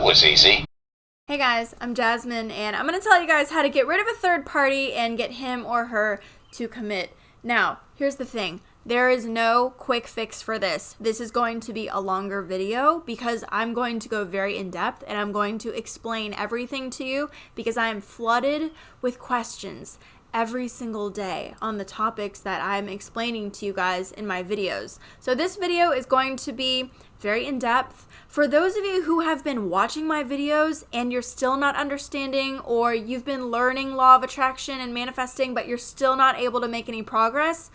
was easy. Hey guys, I'm Jasmine, and I'm going to tell you guys how to get rid of a third party and get him or her to commit. Now, here's the thing. There is no quick fix for this. This is going to be a longer video because I'm going to go very in depth and I'm going to explain everything to you because I am flooded with questions every single day on the topics that I'm explaining to you guys in my videos. So this video is going to be very in-depth. For those of you who have been watching my videos and you're still not understanding, or you've been learning law of attraction and manifesting but you're still not able to make any progress,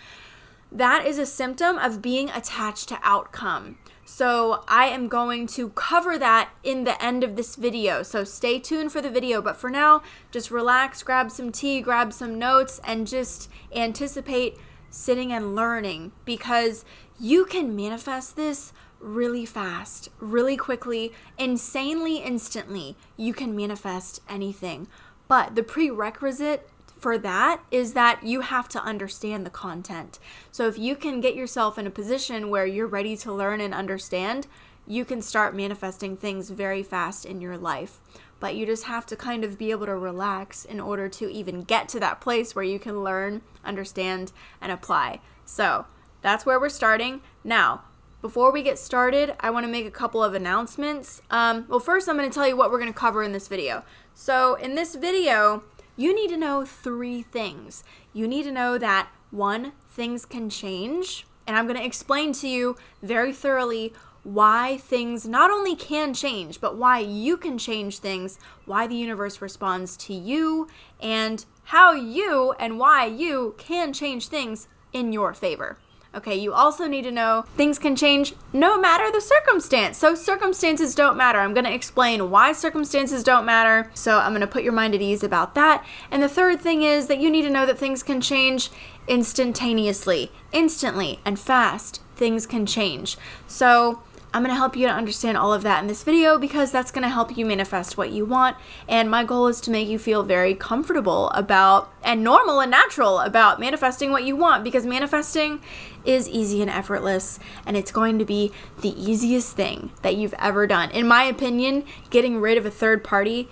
that is a symptom of being attached to outcome. So I am going to cover that in the end of this video. So stay tuned for the video. But for now, just relax, grab some tea, grab some notes, and just anticipate sitting and learning, because you can manifest this really fast, really quickly, insanely, instantly. You can manifest anything. But the prerequisite for that is that you have to understand the content. So if you can get yourself in a position where you're ready to learn and understand, you can start manifesting things very fast in your life. But you just have to kind of be able to relax in order to even get to that place where you can learn, understand, and apply. So that's where we're starting. Now, before we get started, I want to make a couple of announcements. Well, first I'm going to tell you what we're going to cover in this video. So in this video, you need to know 3 things. You need to know that 1, things can change. And I'm going to explain to you very thoroughly why things not only can change, but why you can change things, why the universe responds to you, and how you and why you can change things in your favor. Okay, you also need to know things can change no matter the circumstance. So circumstances don't matter. I'm going to explain why circumstances don't matter. So I'm going to put your mind at ease about that. And the third thing is that you need to know that things can change instantaneously, instantly, and fast. Things can change. So I'm going to help you to understand all of that in this video because that's going to help you manifest what you want. And my goal is to make you feel very comfortable about, and normal and natural about, manifesting what you want, because manifesting is easy and effortless, and it's going to be the easiest thing that you've ever done. In my opinion, getting rid of a third party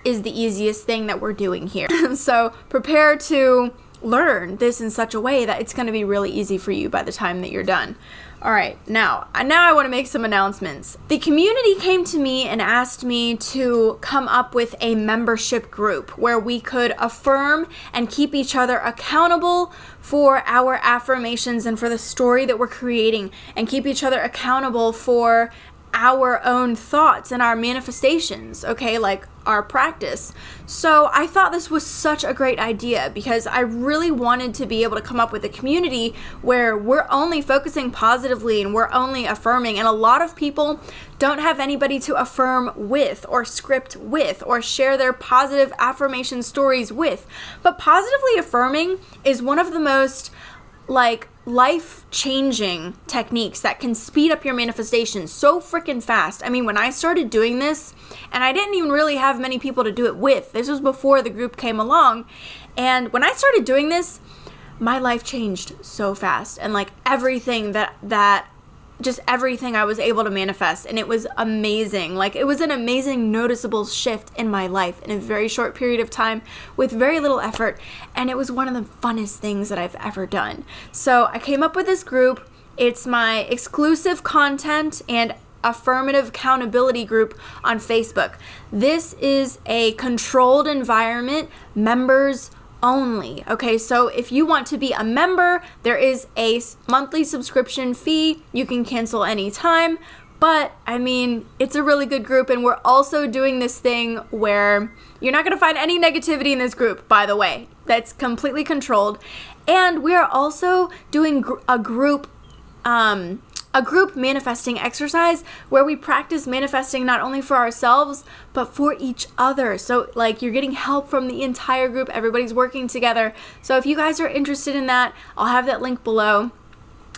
is the easiest thing that we're doing here. So prepare to learn this in such a way that it's going to be really easy for you by the time that you're done. All right, now I want to make some announcements. The community came to me and asked me to come up with a membership group where we could affirm and keep each other accountable for our affirmations and for the story that we're creating, and keep each other accountable for our own thoughts and our manifestations, okay, like our practice. So I thought this was such a great idea because I really wanted to be able to come up with a community where we're only focusing positively and we're only affirming. And a lot of people don't have anybody to affirm with, or script with, or share their positive affirmation stories with. But positively affirming is one of the most life-changing techniques that can speed up your manifestation so freaking fast. I mean, when I started doing this, and I didn't even really have many people to do it with, this was before the group came along, and when I started doing this, my life changed so fast, and everything just everything I was able to manifest, and it was amazing. It was an amazing, noticeable shift in my life in a very short period of time with very little effort, and it was one of the funnest things that I've ever done. So I came up with this group. It's my exclusive content and affirmative accountability group on Facebook. This is a controlled environment, members only. Okay, so if you want to be a member, there is a monthly subscription fee. You can cancel anytime, but I mean, it's a really good group. And we're also doing this thing where you're not going to find any negativity in this group, by the way. That's completely controlled. And we are also doing a group manifesting exercise where we practice manifesting not only for ourselves, but for each other. So you're getting help from the entire group. Everybody's working together. So if you guys are interested in that, I'll have that link below.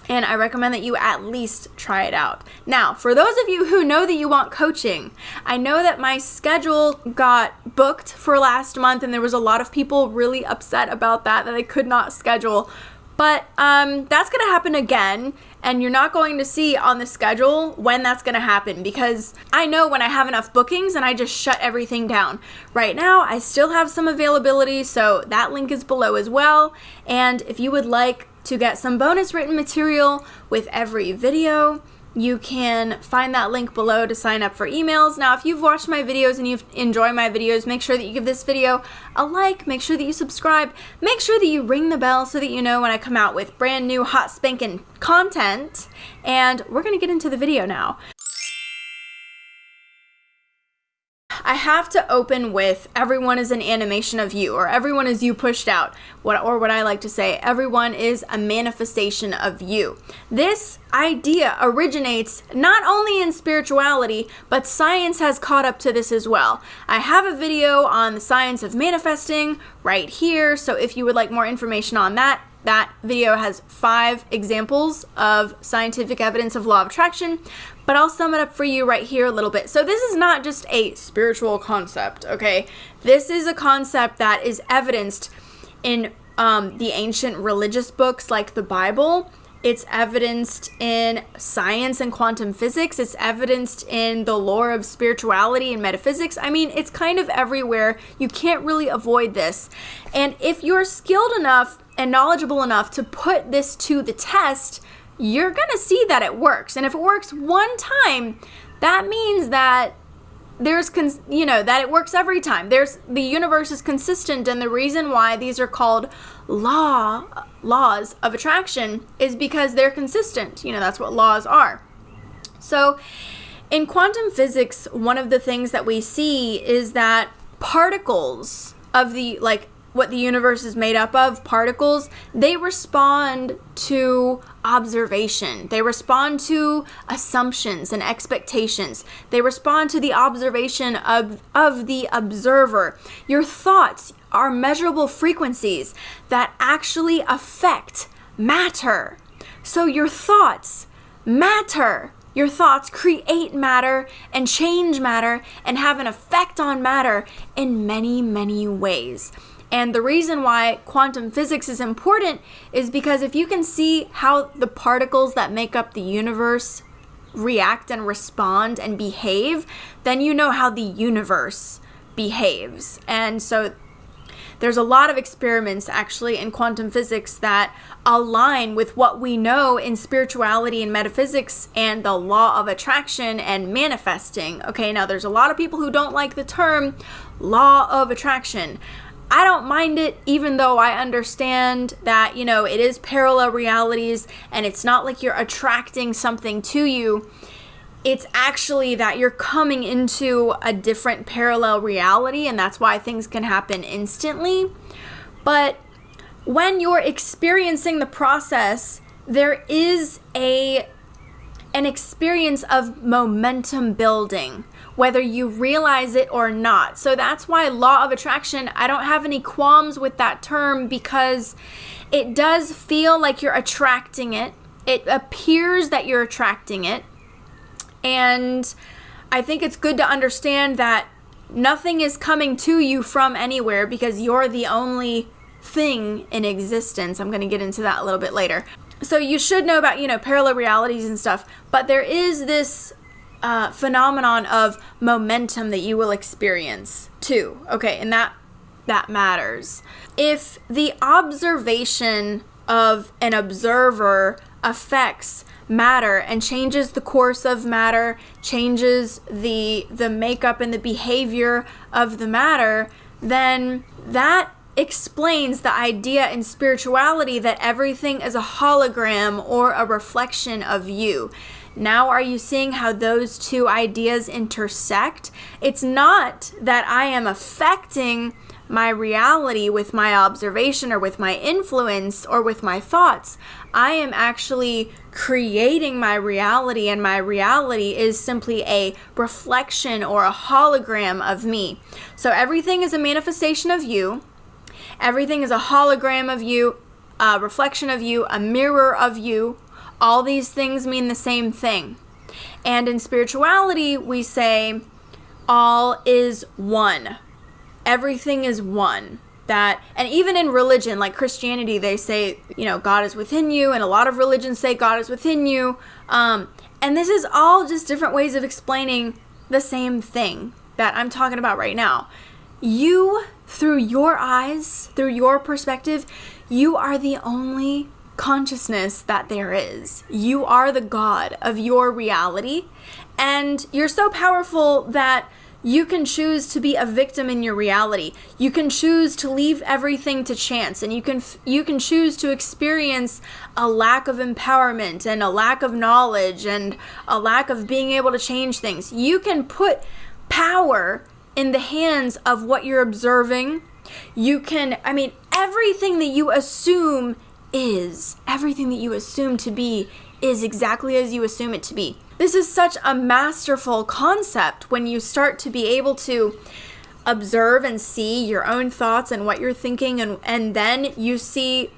And I recommend that you at least try it out. Now, for those of you who know that you want coaching, I know that my schedule got booked for last month, and there was a lot of people really upset about that they could not schedule. But that's going to happen again. And you're not going to see on the schedule when that's going to happen, because I know when I have enough bookings and I just shut everything down. Right now, I still have some availability, so that link is below as well. And if you would like to get some bonus written material with every video, you can find that link below to sign up for emails. Now, if you've watched my videos and you enjoy my videos, make sure that you give this video a like, make sure that you subscribe, make sure that you ring the bell so that you know when I come out with brand new hot spanking content. And we're gonna get into the video now. I have to open with everyone is an animation of you, or everyone is you pushed out, what I like to say, everyone is a manifestation of you. This idea originates not only in spirituality, but science has caught up to this as well. I have a video on the science of manifesting right here, so if you would like more information on that, that video has 5 examples of scientific evidence of law of attraction, but I'll sum it up for you right here a little bit. So this is not just a spiritual concept, okay? This is a concept that is evidenced in the ancient religious books like the Bible. It's evidenced in science and quantum physics. It's evidenced in the lore of spirituality and metaphysics. I mean, it's kind of everywhere. You can't really avoid this. And if you're skilled enough and knowledgeable enough to put this to the test, you're gonna see that it works. And if it works one time, that means that that it works every time. The universe is consistent, and the reason why these are called laws of attraction is because they're consistent. That's what laws are. So in quantum physics, one of the things that we see is that particles of what the universe is made up of, particles, they respond to observation. They respond to assumptions and expectations. They respond to the observation of the observer. Your thoughts are measurable frequencies that actually affect matter. So your thoughts matter. Your thoughts create matter and change matter and have an effect on matter in many, many ways. And the reason why quantum physics is important is because if you can see how the particles that make up the universe react and respond and behave, then you know how the universe behaves. And so there's a lot of experiments actually in quantum physics that align with what we know in spirituality and metaphysics and the law of attraction and manifesting. Okay, now there's a lot of people who don't like the term law of attraction. I don't mind it, even though I understand that, it is parallel realities and it's not like you're attracting something to you. It's actually that you're coming into a different parallel reality, and that's why things can happen instantly. But when you're experiencing the process, there is an experience of momentum building, whether you realize it or not. So that's why law of attraction, I don't have any qualms with that term, because it does feel like you're attracting it. It appears that you're attracting it. And I think it's good to understand that nothing is coming to you from anywhere, because you're the only thing in existence. I'm going to get into that a little bit later. So you should know about, parallel realities and stuff, but there is this phenomenon of momentum that you will experience too. Okay, and that matters. If the observation of an observer affects matter and changes the course of matter, changes the makeup and the behavior of the matter, then that explains the idea in spirituality that everything is a hologram or a reflection of you. Now, are you seeing how those two ideas intersect? It's not that I am affecting my reality with my observation or with my influence or with my thoughts. I am actually creating my reality, and my reality is simply a reflection or a hologram of me. So everything is a manifestation of you. Everything is a hologram of you, a reflection of you, a mirror of you. All these things mean the same thing. And in spirituality, we say all is one. Everything is one. that, and even in religion, like Christianity, they say, God is within you, and a lot of religions say God is within you. And this is all just different ways of explaining the same thing that I'm talking about right now. You, through your eyes, through your perspective, you are the only consciousness that there is. You are the God of your reality, and you're so powerful that you can choose to be a victim in your reality. You can choose to leave everything to chance, and you can choose to experience a lack of empowerment and a lack of knowledge and a lack of being able to change things. You can put power in the hands of what you're observing. Everything that you assume everything that you assume to be is exactly as you assume it to be. This is such a masterful concept when you start to be able to observe and see your own thoughts and what you're thinking, and then you see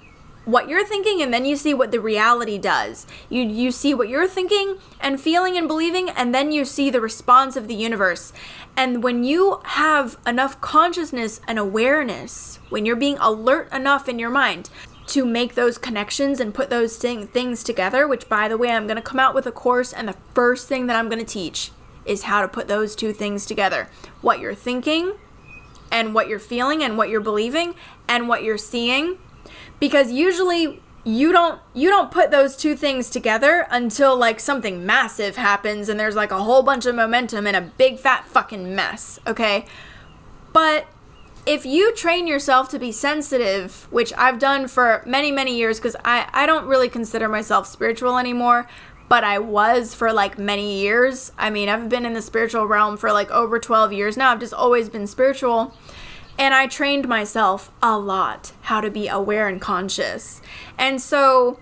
what you're thinking, and then you see what the reality does. You see what you're thinking and feeling and believing, and then you see the response of the universe. And when you have enough consciousness and awareness, when you're being alert enough in your mind to make those connections and put those things together, which, by the way, I'm going to come out with a course, and the first thing that I'm going to teach is how to put those two things together. What you're thinking and what you're feeling and what you're believing and what you're seeing. Because usually you don't put those two things together until like something massive happens and there's like a whole bunch of momentum and a big fat fucking mess, okay? But if you train yourself to be sensitive, which I've done for many, many years, because I don't really consider myself spiritual anymore, but I was for like many years. I've been in the spiritual realm for like over 12 years now. I've just always been spiritual. And I trained myself a lot how to be aware and conscious. And so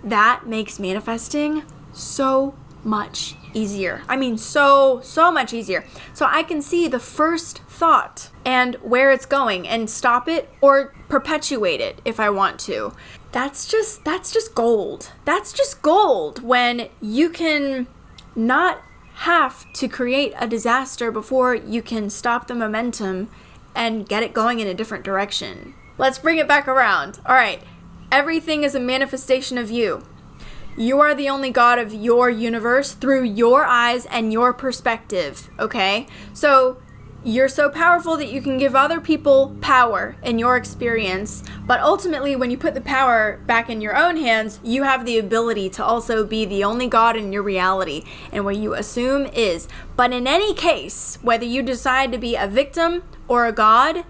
that makes manifesting so much easier. So much easier. So I can see the first thought and where it's going and stop it or perpetuate it if I want to. That's just gold. That's just gold when you can not have to create a disaster before you can stop the momentum and get it going in a different direction. Let's bring it back around. All right. Everything is a manifestation of you. You are the only God of your universe through your eyes and your perspective, okay? So you're so powerful that you can give other people power in your experience, but ultimately when you put the power back in your own hands, you have the ability to also be the only God in your reality, and what you assume is. But in any case, whether you decide to be a victim or a God,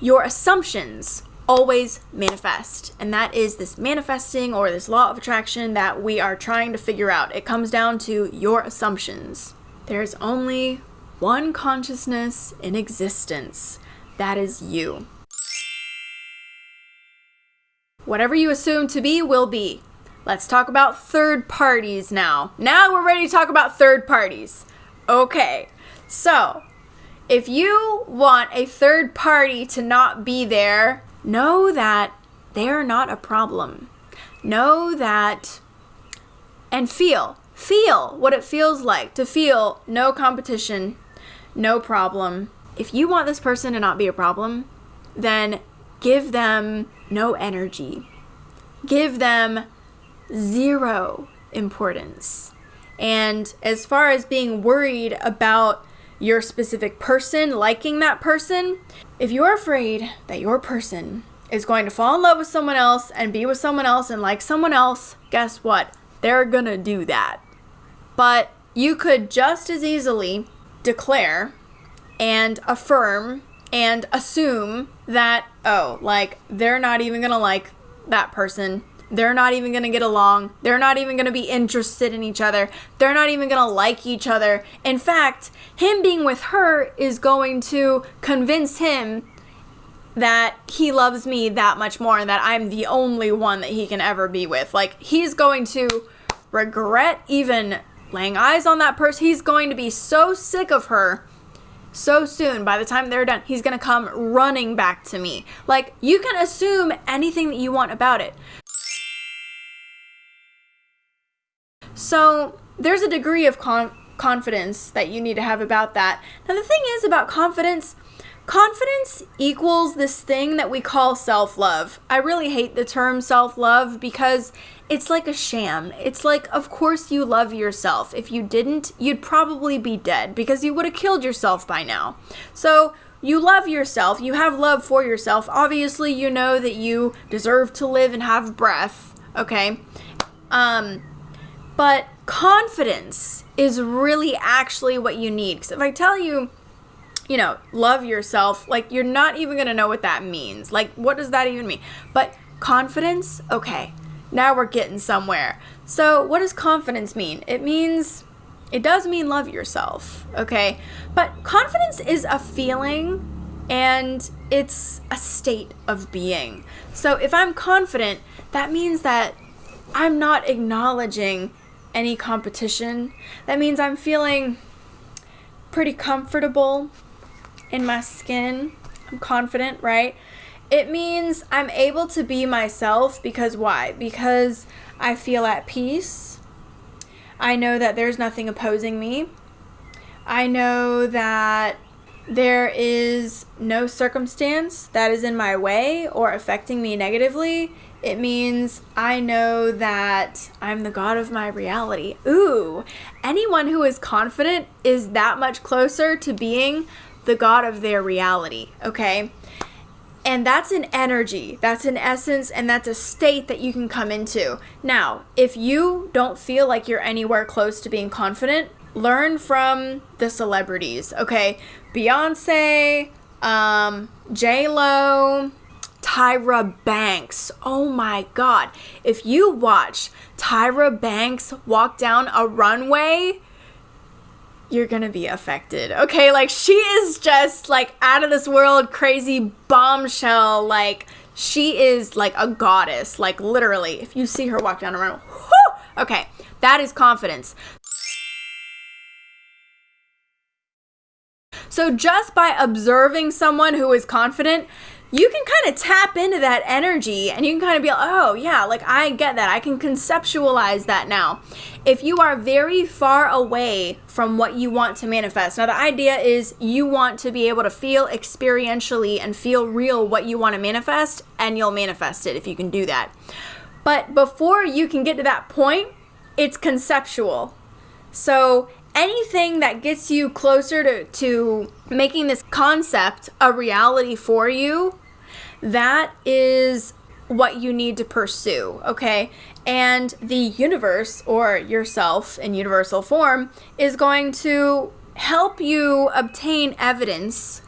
your assumptions always manifest. And that is this manifesting or this law of attraction that we are trying to figure out. It comes down to your assumptions. There's only one consciousness in existence. That is you. Whatever you assume to be will be. Let's talk about third parties now. Now we're ready to talk about third parties. Okay, so if you want a third party to not be there, know that they're not a problem. Know that, and feel what it feels like to feel no competition, no problem. If you want this person to not be a problem, then give them no energy. Give them zero importance. And as far as being worried about your specific person, liking that person, if you're afraid that your person is going to fall in love with someone else and be with someone else and like someone else, guess what? They're gonna do that. But you could just as easily declare and affirm and assume that, they're not even gonna like that person. They're not even going to get along. They're not even going to be interested in each other. They're not even going to like each other. In fact, him being with her is going to convince him that he loves me that much more and that I'm the only one that he can ever be with. Like, he's going to regret even laying eyes on that person. He's going to be so sick of her so soon. By the time they're done, he's going to come running back to me. Like, you can assume anything that you want about it. So there's a degree of confidence that you need to have about that. Now, the thing is about confidence confidence equals this thing that we call self-love. I really hate the term self-love because it's like a sham. It's like, of course you love yourself. If you didn't, you'd probably be dead because you would have killed yourself by now. So you love yourself. You have love for yourself. Obviously, you know that you deserve to live and have breath, okay? But confidence is really actually what you need. Because if I tell you, love yourself, like, you're not even going to know what that means. Like, what does that even mean? But confidence, okay, now we're getting somewhere. So what does confidence mean? It does mean love yourself, okay? But confidence is a feeling and it's a state of being. So if I'm confident, that means that I'm not acknowledging any competition. That means I'm feeling pretty comfortable in my skin. I'm confident, right? It means I'm able to be myself because why? Because I feel at peace. I know that there's nothing opposing me. I know that there is no circumstance that is in my way or affecting me negatively. It means I know that I'm the god of my reality. Ooh, anyone who is confident is that much closer to being the god of their reality, okay? And that's an energy, that's an essence, and that's a state that you can come into. Now, if you don't feel like you're anywhere close to being confident, learn from the celebrities, okay? Beyonce, J-Lo, Tyra Banks. Oh my God. If you watch Tyra Banks walk down a runway, you're gonna be affected, okay? Like, she is just like out of this world, crazy bombshell. Like, she is like a goddess, like literally. If you see her walk down a runway, whoo! Okay, that is confidence. So just by observing someone who is confident, you can kind of tap into that energy and you can kind of be like, oh yeah, like I get that. I can conceptualize that now. If you are very far away from what you want to manifest, now the idea is you want to be able to feel experientially and feel real what you want to manifest, and you'll manifest it if you can do that. But before you can get to that point, it's conceptual. So anything that gets you closer to making this concept a reality for you, that is what you need to pursue, okay? And the universe, or yourself in universal form, is going to help you obtain evidence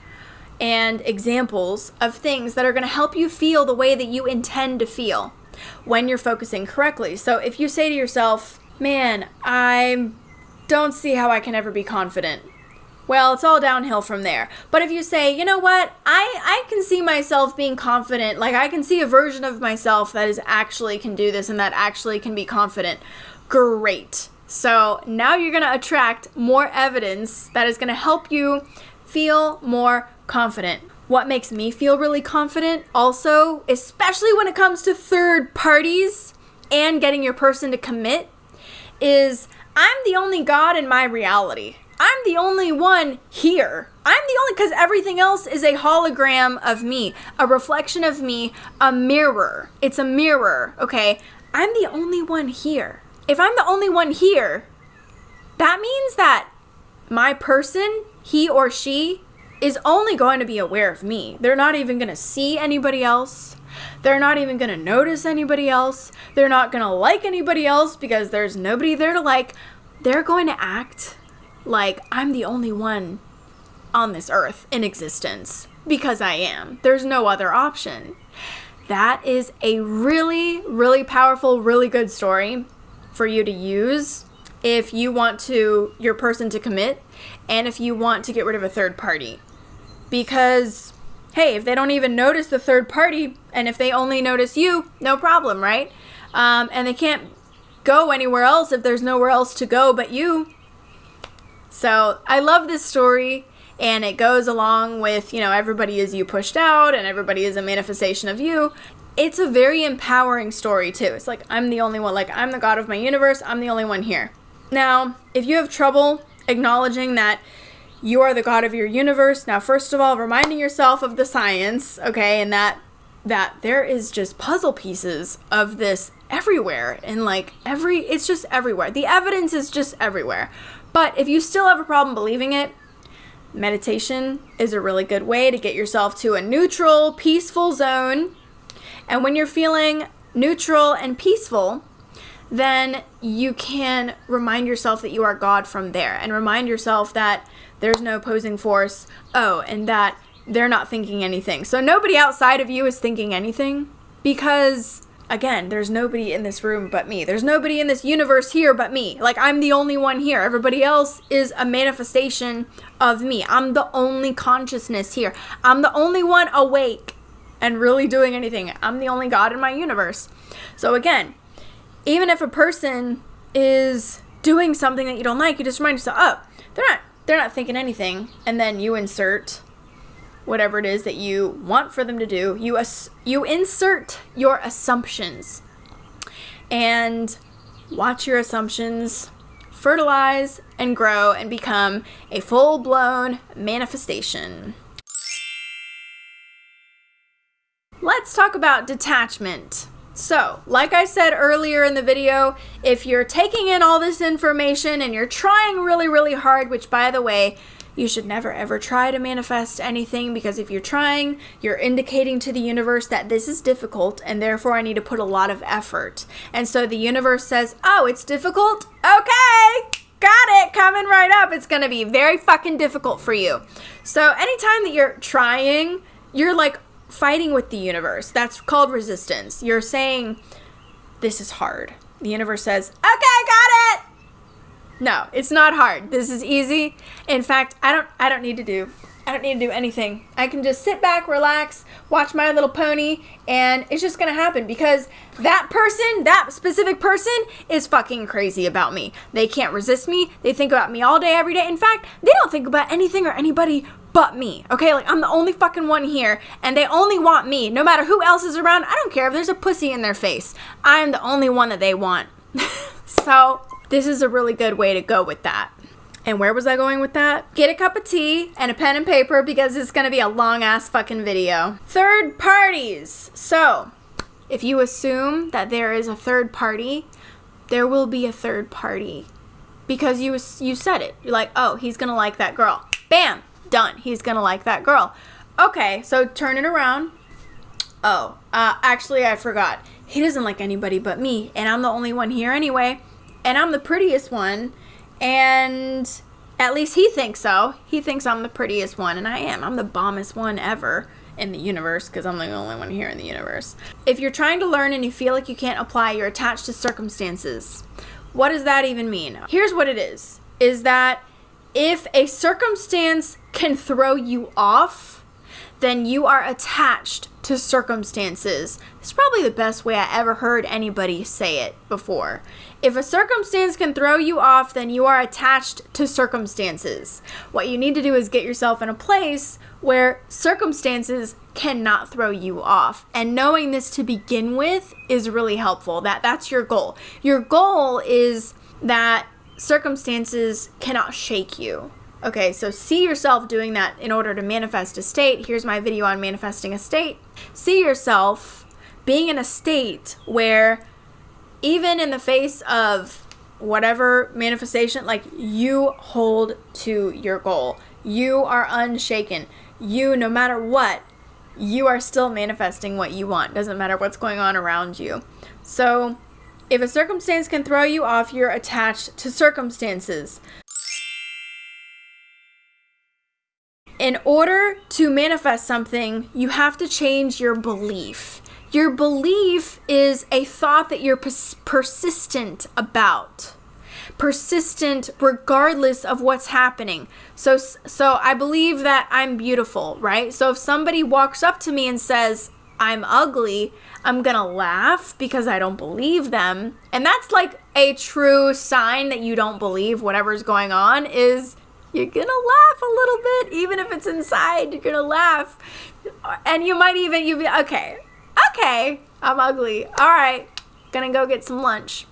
and examples of things that are going to help you feel the way that you intend to feel when you're focusing correctly. So if you say to yourself, man, I don't see how I can ever be confident, well, it's all downhill from there. But if you say, you know what, I can see myself being confident, like I can see a version of myself that is actually can do this and that actually can be confident, great. So now you're going to attract more evidence that is going to help you feel more confident. What makes me feel really confident also, especially when it comes to third parties and getting your person to commit, is I'm the only god in my reality. I'm the only one here. Because everything else is a hologram of me, a reflection of me, a mirror. It's a mirror, okay? I'm the only one here. If I'm the only one here, that means that my person, he or she, is only going to be aware of me. They're not even going to see anybody else. They're not even going to notice anybody else. They're not going to like anybody else because there's nobody there to like. They're going to act like I'm the only one on this earth in existence because I am. There's no other option. That is a really, really powerful, really good story for you to use if you want your person to commit and if you want to get rid of a third party. Because, hey, if they don't even notice the third party and if they only notice you, no problem, right? And they can't go anywhere else if there's nowhere else to go but you. So I love this story, and it goes along with, everybody is you pushed out and everybody is a manifestation of you. It's a very empowering story too. It's like, I'm the only one, like I'm the god of my universe. I'm the only one here. Now, if you have trouble acknowledging that you are the God of your universe. Now, first of all, reminding yourself of the science, okay, and that there is just puzzle pieces of this everywhere, and like it's just everywhere. The evidence is just everywhere. But if you still have a problem believing it, meditation is a really good way to get yourself to a neutral, peaceful zone. And when you're feeling neutral and peaceful, then you can remind yourself that you are God from there, and remind yourself that there's no opposing force. Oh, and that they're not thinking anything. So nobody outside of you is thinking anything, because again, there's nobody in this room but me. There's nobody in this universe here but me. Like, I'm the only one here. Everybody else is a manifestation of me. I'm the only consciousness here. I'm the only one awake and really doing anything. I'm the only God in my universe. So again, even if a person is doing something that you don't like, you just remind yourself, oh, they're not thinking anything. And then you insert whatever it is that you want for them to do. You insert your assumptions, and watch your assumptions fertilize and grow and become a full-blown manifestation. Let's talk about detachment. So, like I said earlier in the video, if you're taking in all this information and you're trying really, really hard, which, by the way, you should never ever try to manifest anything, because if you're trying, you're indicating to the universe that this is difficult and therefore I need to put a lot of effort. And so the universe says, oh, it's difficult? Okay, got it, coming right up. It's going to be very fucking difficult for you. So anytime that you're trying, you're like fighting with the universe. That's called resistance. You're saying, this is hard. The universe says, okay, got it. No, it's not hard. This is easy. In fact, I don't need to do anything. I can just sit back, relax, watch My Little Pony, and it's just gonna happen, because that specific person is fucking crazy about me. They can't resist me. They think about me all day, every day. In fact, they don't think about anything or anybody but me. Okay, like, I'm the only fucking one here, and they only want me. No matter who else is around, I don't care if there's a pussy in their face. I'm the only one that they want. So this is a really good way to go with that. And where was I going with that? Get a cup of tea and a pen and paper, because it's going to be a long ass fucking video. Third parties. So if you assume that there is a third party, there will be a third party, because you said it. You're like, oh, he's going to like that girl. Bam, done. He's going to like that girl. Okay, so turn it around. Oh, actually I forgot. He doesn't like anybody but me, and I'm the only one here anyway. And I'm the prettiest one, and at least he thinks so. He thinks I'm the prettiest one, and I am. I'm the bombest one ever in the universe, because I'm the only one here in the universe. If you're trying to learn and you feel like you can't apply, you're attached to circumstances. What does that even mean? Here's what it is that if a circumstance can throw you off, then you are attached to circumstances. It's probably the best way I ever heard anybody say it before. If a circumstance can throw you off, then you are attached to circumstances. What you need to do is get yourself in a place where circumstances cannot throw you off. And knowing this to begin with is really helpful. That's your goal. Your goal is that circumstances cannot shake you. Okay, so see yourself doing that in order to manifest a state. Here's my video on manifesting a state. See yourself being in a state where even in the face of whatever manifestation, like, you hold to your goal. You are unshaken. You, no matter what, you are still manifesting what you want. Doesn't matter what's going on around you. So if a circumstance can throw you off, you're attached to circumstances. In order to manifest something, you have to change your belief. Your belief is a thought that you're persistent about. Persistent regardless of what's happening. So I believe that I'm beautiful, right? So if somebody walks up to me and says, I'm ugly, I'm gonna laugh because I don't believe them. And that's like a true sign that you don't believe whatever's going on, is you're gonna laugh a little bit. Even if it's inside, you're gonna laugh. And you might even, you be, okay, I'm ugly. All right, gonna go get some lunch.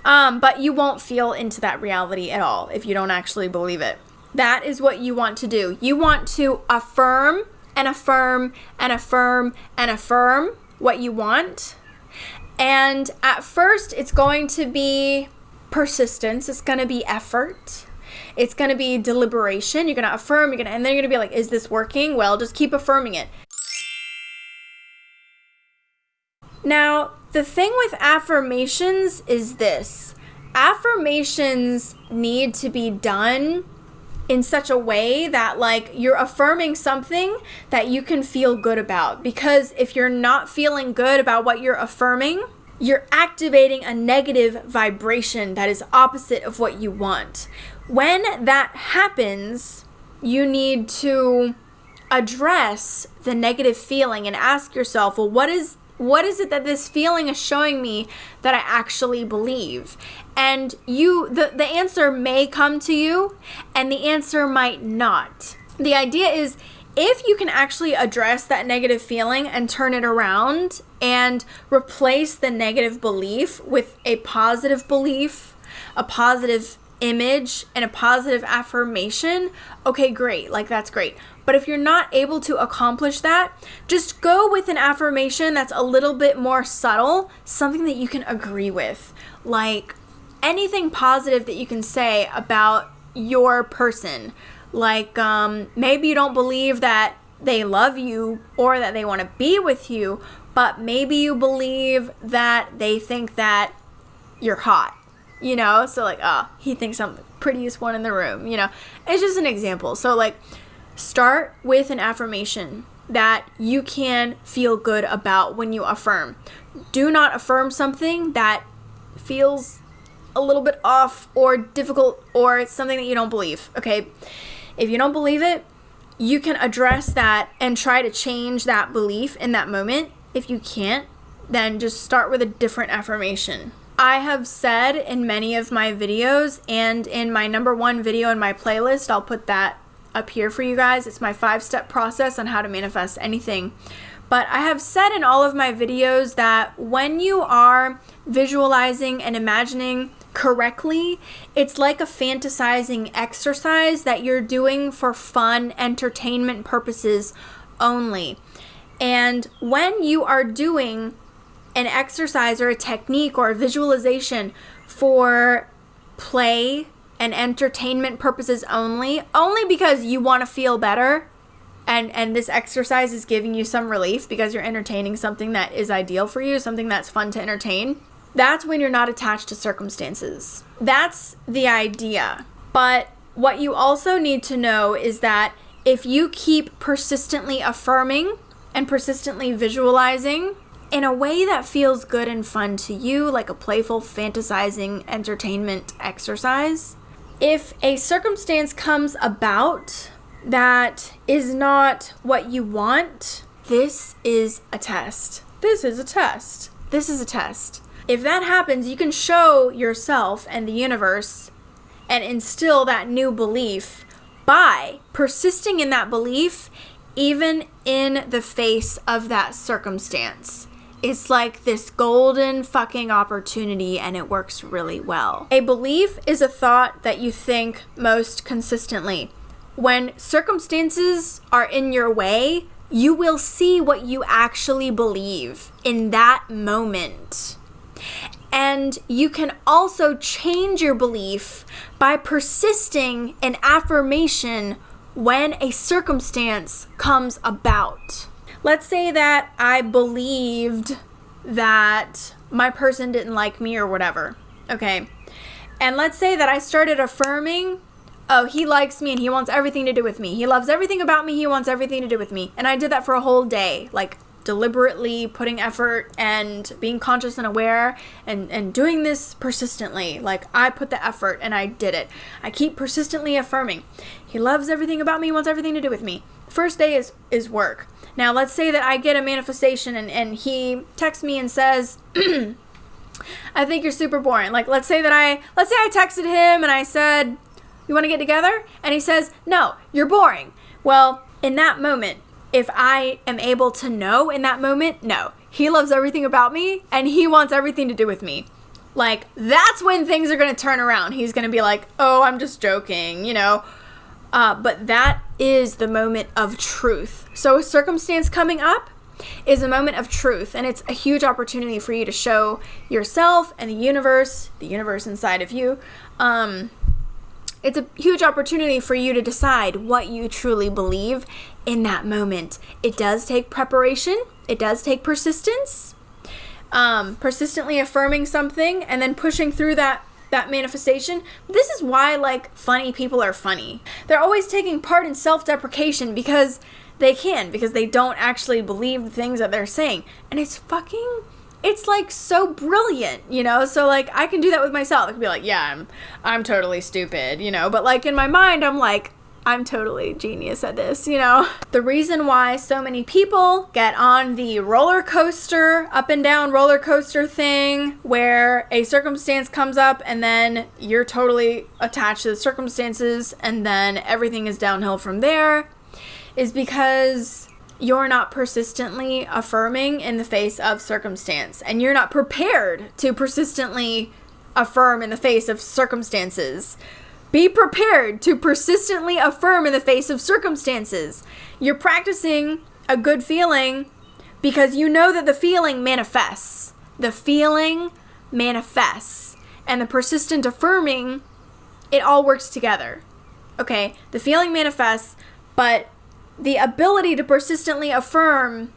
But you won't feel into that reality at all if you don't actually believe it. That is what you want to do. You want to affirm and affirm and affirm and affirm what you want. And at first, it's going to be persistence. It's going to be effort. It's going to be deliberation. You're going to affirm, and then you're going to be like, is this working? Well, just keep affirming it. Now, the thing with affirmations is this. Affirmations need to be done in such a way that like you're affirming something that you can feel good about. Because if you're not feeling good about what you're affirming, you're activating a negative vibration that is opposite of what you want. When that happens, you need to address the negative feeling and ask yourself, well, what is it that this feeling is showing me that I actually believe? And the answer may come to you and the answer might not. The idea is if you can actually address that negative feeling and turn it around and replace the negative belief with a positive belief, a positive image, and a positive affirmation, okay, great. Like, that's great. But if you're not able to accomplish that, just go with an affirmation that's a little bit more subtle, something that you can agree with. Like anything positive that you can say about your person. Like maybe you don't believe that they love you or that they want to be with you, but maybe you believe that they think that you're hot. You know, so like, oh, he thinks I'm the prettiest one in the room, you know. It's just an example. So like, start with an affirmation that you can feel good about when you affirm. Do not affirm something that feels a little bit off or difficult or it's something that you don't believe, okay? If you don't believe it, you can address that and try to change that belief in that moment. If you can't, then just start with a different affirmation. I have said in many of my videos and in my #1 video in my playlist, I'll put that up here for you guys. It's my 5-step process on how to manifest anything. But I have said in all of my videos that when you are visualizing and imagining correctly, it's like a fantasizing exercise that you're doing for fun, entertainment purposes only. And when you are doing an exercise or a technique or a visualization for play and entertainment purposes only because you want to feel better and this exercise is giving you some relief because you're entertaining something that is ideal for you, something that's fun to entertain, that's when you're not attached to circumstances. That's the idea. But what you also need to know is that if you keep persistently affirming and persistently visualizing in a way that feels good and fun to you, like a playful, fantasizing entertainment exercise, if a circumstance comes about that is not what you want, this is a test. This is a test. This is a test. If that happens, you can show yourself and the universe and instill that new belief by persisting in that belief, even in the face of that circumstance. It's like this golden fucking opportunity and it works really well. A belief is a thought that you think most consistently. When circumstances are in your way, you will see what you actually believe in that moment. And you can also change your belief by persisting in affirmation when a circumstance comes about. Let's say that I believed that my person didn't like me or whatever, okay? And let's say that I started affirming, oh, he likes me and he wants everything to do with me. He loves everything about me. He wants everything to do with me. And I did that for a whole day, like deliberately putting effort and being conscious and aware and doing this persistently. Like I put the effort and I did it. I keep persistently affirming. He loves everything about me. He wants everything to do with me. First day is work. Now, let's say that I get a manifestation and he texts me and says, I think you're super boring. Like, let's say I texted him and I said, you want to get together? And he says, no, you're boring. Well, in that moment, if I am able to know in that moment, no, he loves everything about me and he wants everything to do with me. Like, that's when things are going to turn around. He's going to be like, oh, I'm just joking, you know. But that is the moment of truth. So a circumstance coming up is a moment of truth, and it's a huge opportunity for you to show yourself and the universe inside of you. It's a huge opportunity for you to decide what you truly believe in that moment. It does take preparation. It does take persistence. Persistently affirming something and then pushing through that manifestation. This is why, like, funny people are funny. They're always taking part in self-deprecation because they don't actually believe the things that they're saying. And it's like so brilliant, you know? So like I can do that with myself. I can be like, yeah, I'm totally stupid, you know? But like in my mind, I'm like, I'm totally genius at this, you know? The reason why so many people get on the roller coaster, up and down roller coaster thing, where a circumstance comes up and then you're totally attached to the circumstances and then everything is downhill from there, is because you're not persistently affirming in the face of circumstance, and you're not prepared to persistently affirm in the face of circumstances. Be prepared to persistently affirm in the face of circumstances. You're practicing a good feeling because you know that the feeling manifests. The feeling manifests. And the persistent affirming, it all works together. Okay? The feeling manifests, but the ability to persistently affirm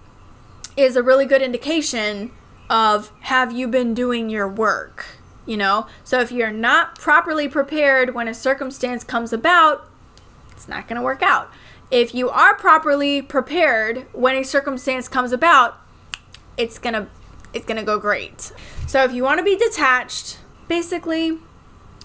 is a really good indication of, have you been doing your work, you know? So if you're not properly prepared when a circumstance comes about, it's not going to work out. If you are properly prepared when a circumstance comes about, it's going to go great. So if you want to be detached, basically,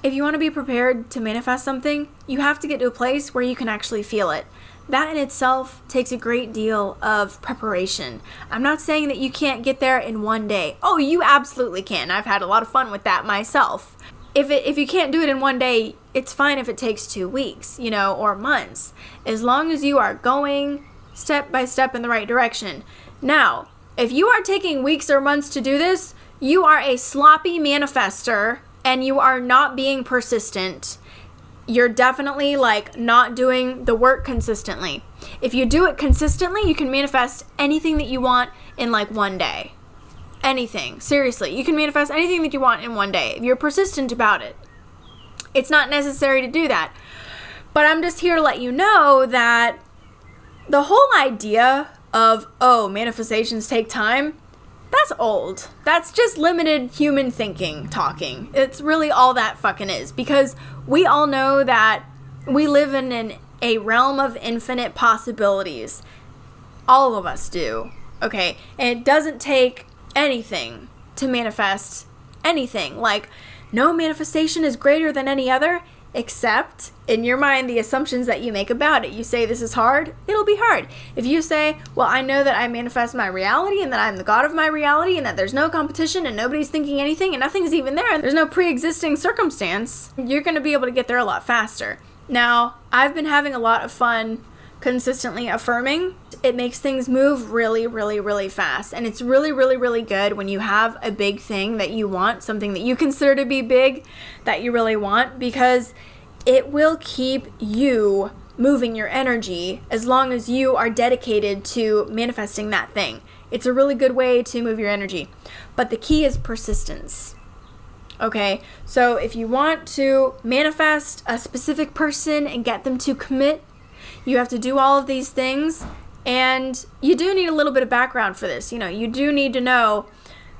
if you want to be prepared to manifest something, you have to get to a place where you can actually feel it. That in itself takes a great deal of preparation. I'm not saying that you can't get there in one day. Oh, you absolutely can. I've had a lot of fun with that myself. If you can't do it in one day, it's fine if it takes 2 weeks, you know, or months, as long as you are going step by step in the right direction. Now, if you are taking weeks or months to do this, you are a sloppy manifester and you are not being persistent. You're definitely like not doing the work consistently. If you do it consistently, you can manifest anything that you want in like one day. Anything. Seriously, you can manifest anything that you want in one day if you're persistent about it. It's not necessary to do that. But I'm just here to let you know that the whole idea of, oh, manifestations take time, that's old. That's just limited human thinking talking. It's really all that fucking is. Because we all know that we live in a realm of infinite possibilities. All of us do. Okay? And it doesn't take anything to manifest anything. Like, no manifestation is greater than any other, except in your mind the assumptions that you make about it. You say this is hard, it'll be hard. If you say, well, I know that I manifest my reality and that I'm the god of my reality and that there's no competition and nobody's thinking anything and nothing's even there and there's no pre-existing circumstance, you're going to be able to get there a lot faster. Now, I've been having a lot of fun consistently affirming. It makes things move really, really, really fast. And it's really, really, really good when you have a big thing that you want, something that you consider to be big that you really want, because it will keep you moving your energy as long as you are dedicated to manifesting that thing. It's a really good way to move your energy. But the key is persistence. Okay, so if you want to manifest a specific person and get them to commit, you have to do all of these things, and you do need a little bit of background for this. You know, you do need to know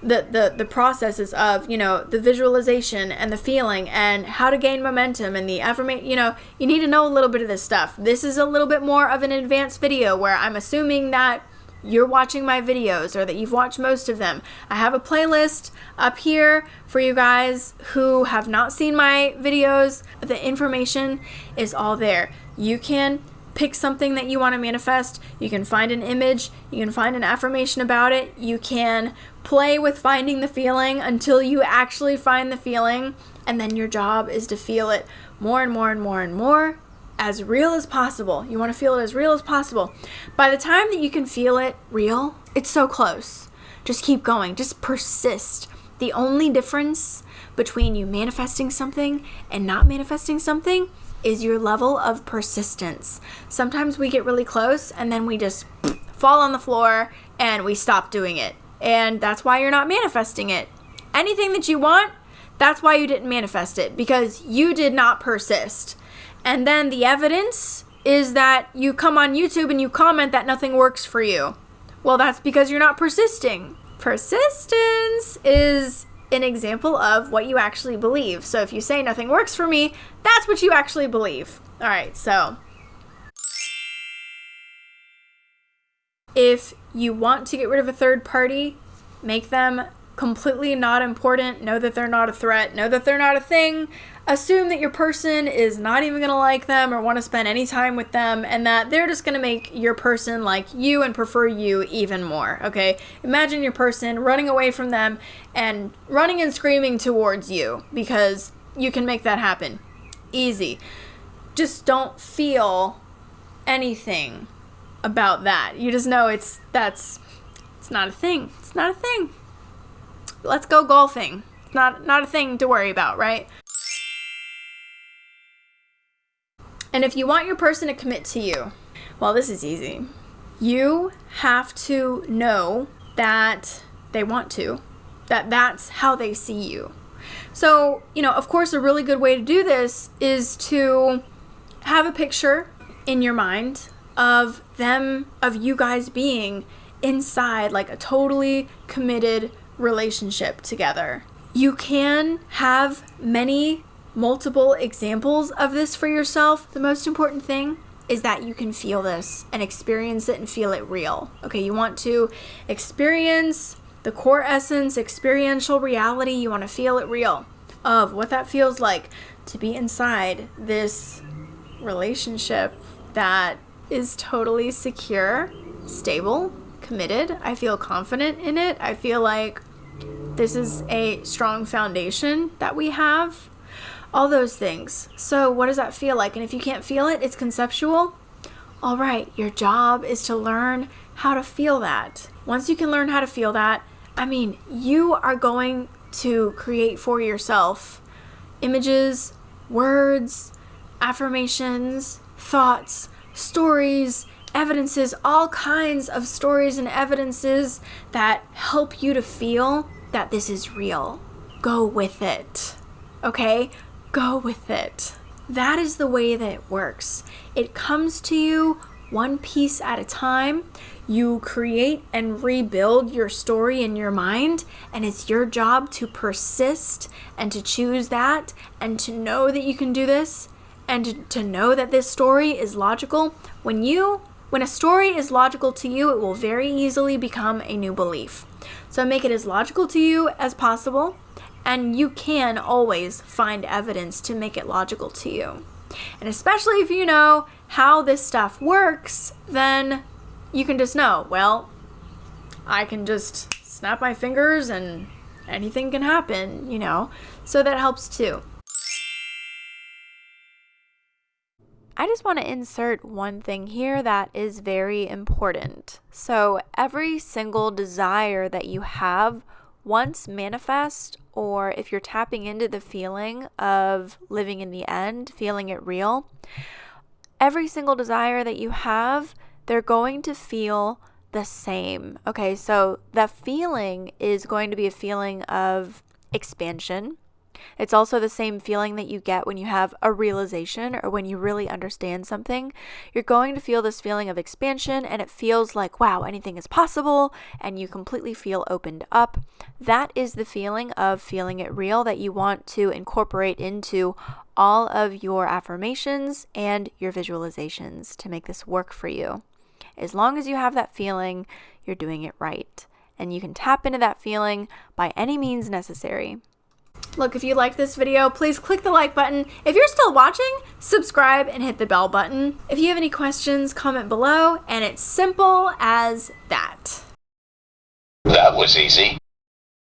the processes of, you know, the visualization and the feeling and how to gain momentum and the affirmation. You know, you need to know a little bit of this stuff. This is a little bit more of an advanced video where I'm assuming that you're watching my videos or that you've watched most of them. I have a playlist up here for you guys who have not seen my videos. The information is all there. You can pick something that you want to manifest. You can find an image. You can find an affirmation about it. You can play with finding the feeling until you actually find the feeling. And then your job is to feel it more and more and more and more, as real as possible. You want to feel it as real as possible. By the time that you can feel it real, it's so close. Just keep going. Just persist. The only difference between you manifesting something and not manifesting something is your level of persistence. Sometimes we get really close and then we just fall on the floor and we stop doing it. And that's why you're not manifesting it. Anything that you want, that's why you didn't manifest it, because you did not persist. And then the evidence is that you come on YouTube and you comment that nothing works for you. Well, that's because you're not persisting. Persistence is an example of what you actually believe. So if you say nothing works for me, that's what you actually believe. All right, so if you want to get rid of a third party, make them completely not important. Know that they're not a threat. Know that they're not a thing. Assume that your person is not even going to like them or want to spend any time with them, and that they're just going to make your person like you and prefer you even more, okay? Imagine your person running away from them and running and screaming towards you, because you can make that happen. Easy. Just don't feel anything about that. You just know it's not a thing. It's not a thing. Let's go golfing. It's not a thing to worry about, right? And if you want your person to commit to you, well, this is easy. You have to know that they want to, that that's how they see you. So, of course, a really good way to do this is to have a picture in your mind of you guys being inside like a totally committed relationship together. You can have multiple examples of this for yourself. The most important thing is that you can feel this and experience it and feel it real. Okay, you want to experience the core essence, experiential reality. You want to feel it real of what that feels like to be inside this relationship that is totally secure, stable, committed. I feel confident in it. I feel like this is a strong foundation that we have. All those things. So what does that feel like? And if you can't feel it, it's conceptual. All right, your job is to learn how to feel that. Once you can learn how to feel that, you are going to create for yourself images, words, affirmations, thoughts, stories, evidences, all kinds of stories and evidences that help you to feel that this is real. Go with it. Okay? Go with it. That is the way that it works. It comes to you one piece at a time. You create and rebuild your story in your mind, and it's your job to persist and to choose that and to know that you can do this and to know that this story is logical. When a story is logical to you, it will very easily become a new belief. So make it as logical to you as possible. And you can always find evidence to make it logical to you. And especially if you know how this stuff works, then you can just know, well, I can just snap my fingers and anything can happen, So that helps too. I just want to insert one thing here that is very important. So every single desire that you have once manifest, or if you're tapping into the feeling of living in the end, feeling it real, every single desire that you have, they're going to feel the same. Okay, so the feeling is going to be a feeling of expansion. It's also the same feeling that you get when you have a realization or when you really understand something. You're going to feel this feeling of expansion, and it feels like, wow, anything is possible, and you completely feel opened up. That is the feeling of feeling it real that you want to incorporate into all of your affirmations and your visualizations to make this work for you. As long as you have that feeling, you're doing it right. And you can tap into that feeling by any means necessary. Look, if you like this video, please click the like button. If you're still watching, subscribe and hit the bell button. If you have any questions, comment below, and it's simple as that. That was easy.